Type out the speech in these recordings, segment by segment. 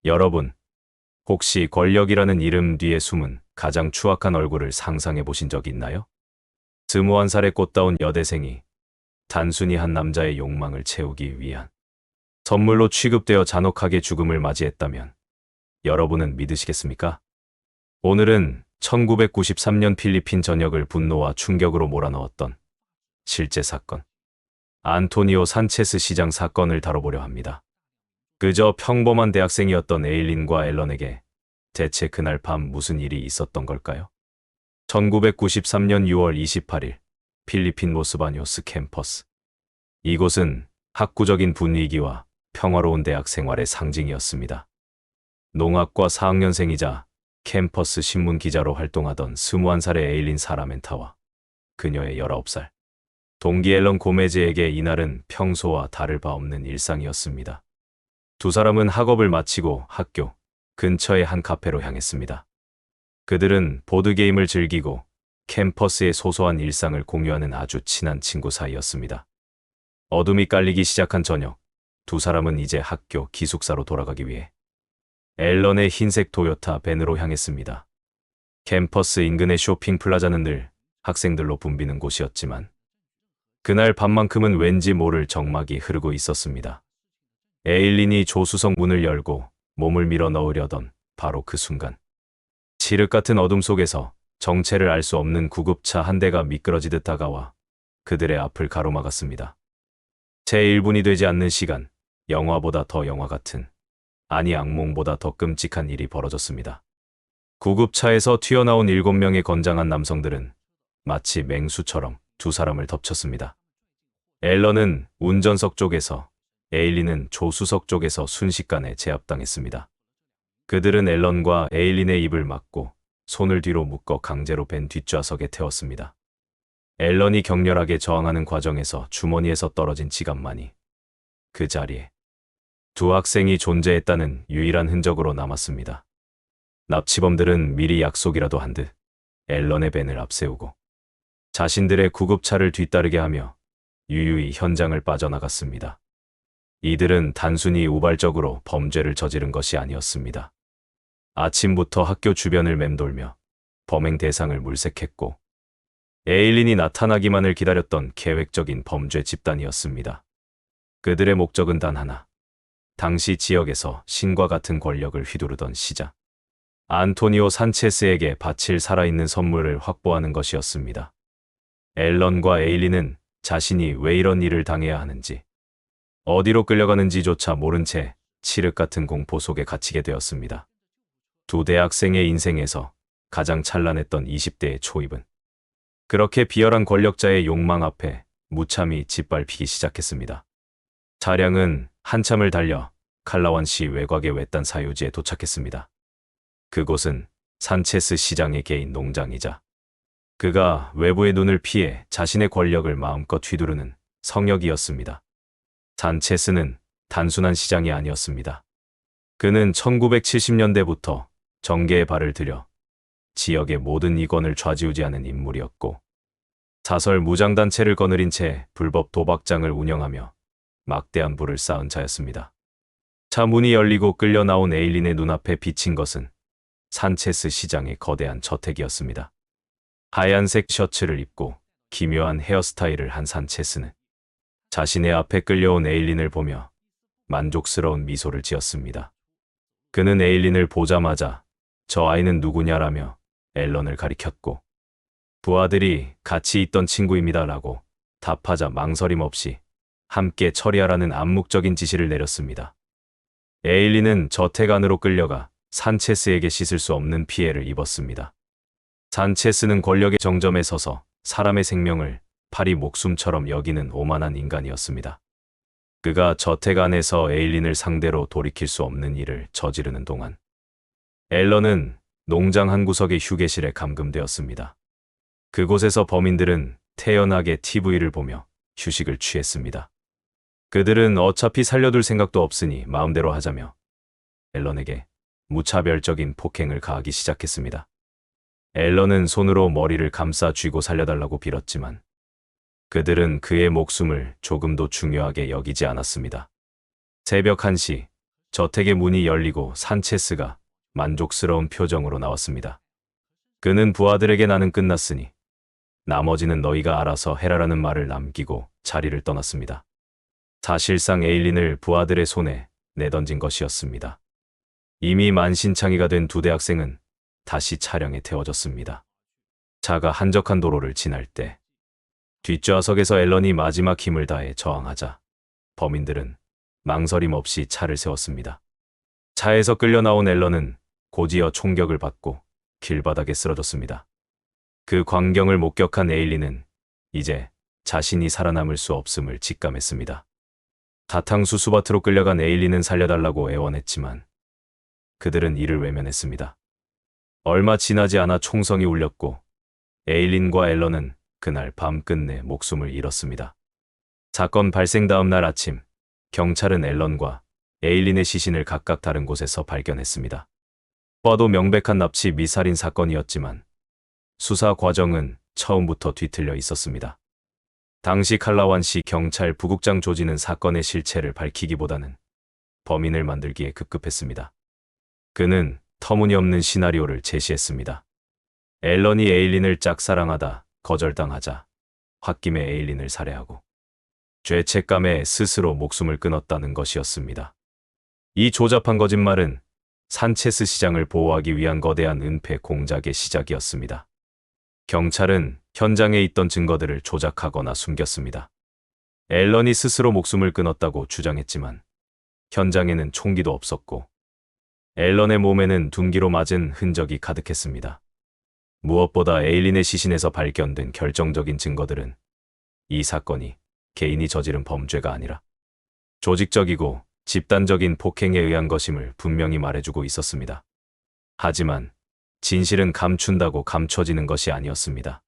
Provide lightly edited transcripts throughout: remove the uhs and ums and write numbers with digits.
여러분, 혹시 권력이라는 이름 뒤에 숨은 가장 추악한 얼굴을 상상해 보신 적 있나요? 21살의 꽃다운 여대생이 단순히 한 남자의 욕망을 채우기 위한 선물로 취급되어 잔혹하게 죽음을 맞이했다면 여러분은 믿으시겠습니까? 오늘은 1993년 필리핀 전역을 분노와 충격으로 몰아넣었던 실제 사건, 안토니오 산체스 시장 사건을 다뤄보려 합니다. 그저 평범한 대학생이었던 에일린과 앨런에게 대체 그날 밤 무슨 일이 있었던 걸까요? 1993년 6월 28일 필리핀 로스바뇨스 캠퍼스. 이곳은 학구적인 분위기와 평화로운 대학 생활의 상징이었습니다. 농학과 4학년생이자 캠퍼스 신문 기자로 활동하던 21살의 에일린 사라멘타와 그녀의 19살 동기 앨런 고메즈에게 이날은 평소와 다를 바 없는 일상이었습니다. 두 사람은 학업을 마치고 학교 근처의 한 카페로 향했습니다. 그들은 보드게임을 즐기고 캠퍼스의 소소한 일상을 공유하는 아주 친한 친구 사이였습니다. 어둠이 깔리기 시작한 저녁, 두 사람은 이제 학교 기숙사로 돌아가기 위해 앨런의 흰색 토요타 밴으로 향했습니다. 캠퍼스 인근의 쇼핑 플라자는 늘 학생들로 붐비는 곳이었지만 그날 밤만큼은 왠지 모를 적막이 흐르고 있었습니다. 에일린이 조수석 문을 열고 몸을 밀어 넣으려던 바로 그 순간, 칠흑 같은 어둠 속에서 정체를 알 수 없는 구급차 한 대가 미끄러지듯 다가와 그들의 앞을 가로막았습니다. 채 1분이 되지 않는 시간, 영화보다 더 영화 같은, 아니 악몽보다 더 끔찍한 일이 벌어졌습니다. 구급차에서 튀어나온 7명의 건장한 남성들은 마치 맹수처럼 두 사람을 덮쳤습니다. 앨런은 운전석 쪽에서, 에일린은 조수석 쪽에서 순식간에 제압당했습니다. 그들은 앨런과 에일린의 입을 막고 손을 뒤로 묶어 강제로 밴 뒷좌석에 태웠습니다. 앨런이 격렬하게 저항하는 과정에서 주머니에서 떨어진 지갑만이 그 자리에 두 학생이 존재했다는 유일한 흔적으로 남았습니다. 납치범들은 미리 약속이라도 한 듯 앨런의 밴을 앞세우고 자신들의 구급차를 뒤따르게 하며 유유히 현장을 빠져나갔습니다. 이들은 단순히 우발적으로 범죄를 저지른 것이 아니었습니다. 아침부터 학교 주변을 맴돌며 범행 대상을 물색했고 에일린이 나타나기만을 기다렸던 계획적인 범죄 집단이었습니다. 그들의 목적은 단 하나, 당시 지역에서 신과 같은 권력을 휘두르던 시장 안토니오 산체스에게 바칠 살아있는 선물을 확보하는 것이었습니다. 앨런과 에일린은 자신이 왜 이런 일을 당해야 하는지, 어디로 끌려가는지조차 모른 채 칠흑 같은 공포 속에 갇히게 되었습니다. 두 대학생의 인생에서 가장 찬란했던 20대의 초입은 그렇게 비열한 권력자의 욕망 앞에 무참히 짓밟히기 시작했습니다. 차량은 한참을 달려 칼라완시 외곽의 외딴 사유지에 도착했습니다. 그곳은 산체스 시장의 개인 농장이자 그가 외부의 눈을 피해 자신의 권력을 마음껏 휘두르는 성역이었습니다. 산체스는 단순한 시장이 아니었습니다. 그는 1970년대부터 정계에 발을 들여 지역의 모든 이권을 좌지우지하는 인물이었고, 사설 무장단체를 거느린 채 불법 도박장을 운영하며 막대한 부를 쌓은 자였습니다. 차 문이 열리고 끌려 나온 에일린의 눈앞에 비친 것은 산체스 시장의 거대한 저택이었습니다. 하얀색 셔츠를 입고 기묘한 헤어스타일을 한 산체스는 자신의 앞에 끌려온 에일린을 보며 만족스러운 미소를 지었습니다. 그는 에일린을 보자마자 저 아이는 누구냐라며 앨런을 가리켰고, 부하들이 같이 있던 친구입니다라고 답하자 망설임 없이 함께 처리하라는 암묵적인 지시를 내렸습니다. 에일린은 저택 안으로 끌려가 산체스에게 씻을 수 없는 피해를 입었습니다. 산체스는 권력의 정점에 서서 사람의 생명을 파리 목숨처럼 여기는 오만한 인간이었습니다. 그가 저택 안에서 에일린을 상대로 돌이킬 수 없는 일을 저지르는 동안 앨런은 농장 한 구석의 휴게실에 감금되었습니다. 그곳에서 범인들은 태연하게 TV를 보며 휴식을 취했습니다. 그들은 어차피 살려둘 생각도 없으니 마음대로 하자며 앨런에게 무차별적인 폭행을 가하기 시작했습니다. 앨런은 손으로 머리를 감싸 쥐고 살려달라고 빌었지만 그들은 그의 목숨을 조금도 중요하게 여기지 않았습니다. 새벽 1시, 저택의 문이 열리고 산체스가 만족스러운 표정으로 나왔습니다. 그는 부하들에게 나는 끝났으니 나머지는 너희가 알아서 해라라는 말을 남기고 자리를 떠났습니다. 사실상 에일린을 부하들의 손에 내던진 것이었습니다. 이미 만신창이가 된 두 대학생은 다시 차량에 태워졌습니다. 차가 한적한 도로를 지날 때 뒷좌석에서 앨런이 마지막 힘을 다해 저항하자 범인들은 망설임 없이 차를 세웠습니다. 차에서 끌려 나온 앨런은 곧이어 총격을 받고 길바닥에 쓰러졌습니다. 그 광경을 목격한 에일린은 이제 자신이 살아남을 수 없음을 직감했습니다. 사탕수 수밭으로 끌려간 에일린은 살려달라고 애원했지만 그들은 이를 외면했습니다. 얼마 지나지 않아 총성이 울렸고 에일린과 앨런은 그날 밤 끝내 목숨을 잃었습니다. 사건 발생 다음 날 아침, 경찰은 앨런과 에일린의 시신을 각각 다른 곳에서 발견했습니다. 봐도 명백한 납치 미살인 사건이었지만 수사 과정은 처음부터 뒤틀려 있었습니다. 당시 칼라완시 경찰 부국장 조지는 사건의 실체를 밝히기보다는 범인을 만들기에 급급했습니다. 그는 터무니없는 시나리오를 제시했습니다. 앨런이 에일린을 짝사랑하다 거절당하자 홧김에 에일린을 살해하고 죄책감에 스스로 목숨을 끊었다는 것이었습니다. 이 조잡한 거짓말은 산체스 시장을 보호하기 위한 거대한 은폐 공작의 시작이었습니다. 경찰은 현장에 있던 증거들을 조작하거나 숨겼습니다. 앨런이 스스로 목숨을 끊었다고 주장했지만 현장에는 총기도 없었고 앨런의 몸에는 둔기로 맞은 흔적이 가득했습니다. 무엇보다 에일린의 시신에서 발견된 결정적인 증거들은 이 사건이 개인이 저지른 범죄가 아니라 조직적이고 집단적인 폭행에 의한 것임을 분명히 말해주고 있었습니다. 하지만 진실은 감춘다고 감춰지는 것이 아니었습니다.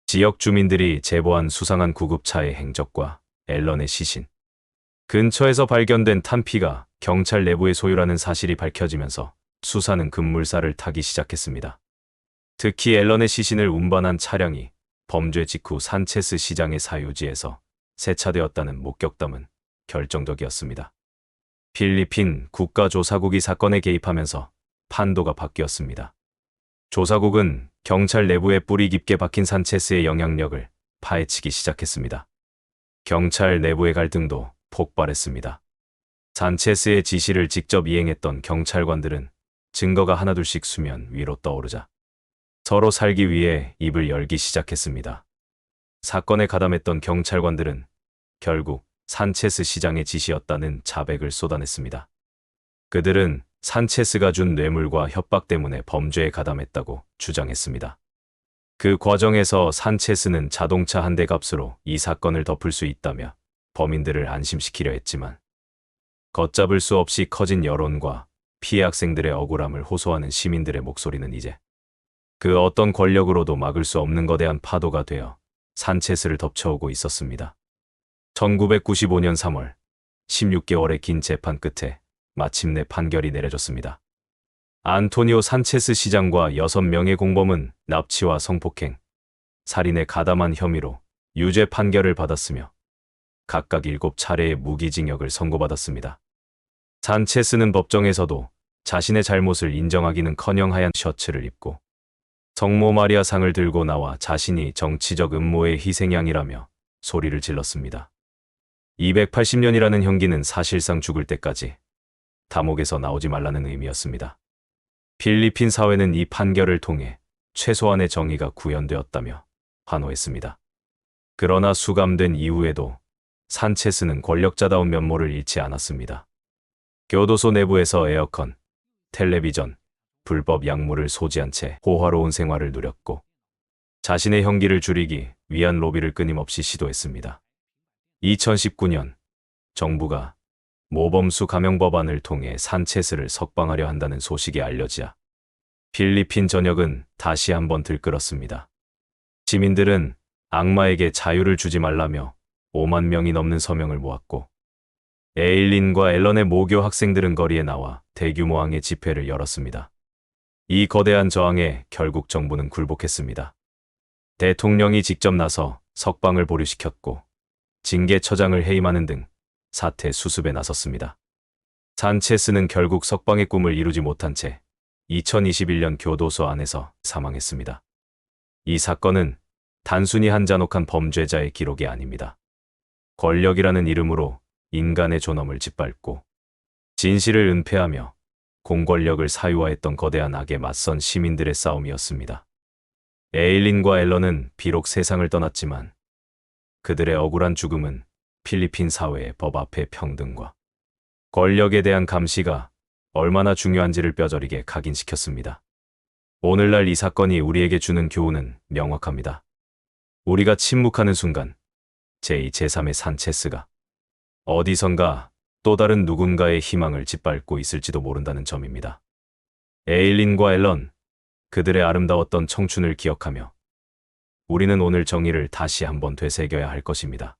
지역 주민들이 제보한 수상한 구급차의 행적과 앨런의 시신, 근처에서 발견된 탄피가 경찰 내부의 소유라는 사실이 밝혀지면서 수사는 급물살을 타기 시작했습니다. 특히 앨런의 시신을 운반한 차량이 범죄 직후 산체스 시장의 사유지에서 세차되었다는 목격담은 결정적이었습니다. 필리핀 국가조사국이 사건에 개입하면서 판도가 바뀌었습니다. 조사국은 경찰 내부에 뿌리 깊게 박힌 산체스의 영향력을 파헤치기 시작했습니다. 경찰 내부의 갈등도 폭발했습니다. 산체스의 지시를 직접 이행했던 경찰관들은 증거가 하나둘씩 수면 위로 떠오르자 서로 살기 위해 입을 열기 시작했습니다. 사건에 가담했던 경찰관들은 결국 산체스 시장의 지시였다는 자백을 쏟아냈습니다. 그들은 산체스가 준 뇌물과 협박 때문에 범죄에 가담했다고 주장했습니다. 그 과정에서 산체스는 자동차 한 대 값으로 이 사건을 덮을 수 있다며 범인들을 안심시키려 했지만 걷잡을 수 없이 커진 여론과 피해 학생들의 억울함을 호소하는 시민들의 목소리는 이제 그 어떤 권력으로도 막을 수 없는 거대한 파도가 되어 산체스를 덮쳐오고 있었습니다. 1995년 3월 16개월의 긴 재판 끝에 마침내 판결이 내려졌습니다. 안토니오 산체스 시장과 6명의 공범은 납치와 성폭행, 살인에 가담한 혐의로 유죄 판결을 받았으며 각각 7차례의 무기징역을 선고받았습니다. 산체스는 법정에서도 자신의 잘못을 인정하기는커녕 하얀 셔츠를 입고 성모 마리아 상을 들고 나와 자신이 정치적 음모의 희생양이라며 소리를 질렀습니다. 280년이라는 형기는 사실상 죽을 때까지 감옥에서 나오지 말라는 의미였습니다. 필리핀 사회는 이 판결을 통해 최소한의 정의가 구현되었다며 환호했습니다. 그러나 수감된 이후에도 산체스는 권력자다운 면모를 잃지 않았습니다. 교도소 내부에서 에어컨, 텔레비전, 불법 약물을 소지한 채 호화로운 생활을 누렸고 자신의 형기를 줄이기 위한 로비를 끊임없이 시도했습니다. 2019년 정부가 모범수 감형 법안을 통해 산체스를 석방하려 한다는 소식이 알려지자 필리핀 전역은 다시 한번 들끓었습니다. 시민들은 악마에게 자유를 주지 말라며 5만 명이 넘는 서명을 모았고 에일린과 앨런의 모교 학생들은 거리에 나와 대규모 항해 집회를 열었습니다. 이 거대한 저항에 결국 정부는 굴복했습니다. 대통령이 직접 나서 석방을 보류시켰고 징계처장을 해임하는 등 사태 수습에 나섰습니다. 산체스는 결국 석방의 꿈을 이루지 못한 채 2021년 교도소 안에서 사망했습니다. 이 사건은 단순히 한 잔혹한 범죄자의 기록이 아닙니다. 권력이라는 이름으로 인간의 존엄을 짓밟고 진실을 은폐하며 공권력을 사유화했던 거대한 악에 맞선 시민들의 싸움이었습니다. 에일린과 앨런은 비록 세상을 떠났지만 그들의 억울한 죽음은 필리핀 사회의 법 앞의 평등과 권력에 대한 감시가 얼마나 중요한지를 뼈저리게 각인시켰습니다. 오늘날 이 사건이 우리에게 주는 교훈은 명확합니다. 우리가 침묵하는 순간 제2, 제3의 산체스가 어디선가 또 다른 누군가의 희망을 짓밟고 있을지도 모른다는 점입니다. 에일린과 앨런, 그들의 아름다웠던 청춘을 기억하며 우리는 오늘 정의를 다시 한번 되새겨야 할 것입니다.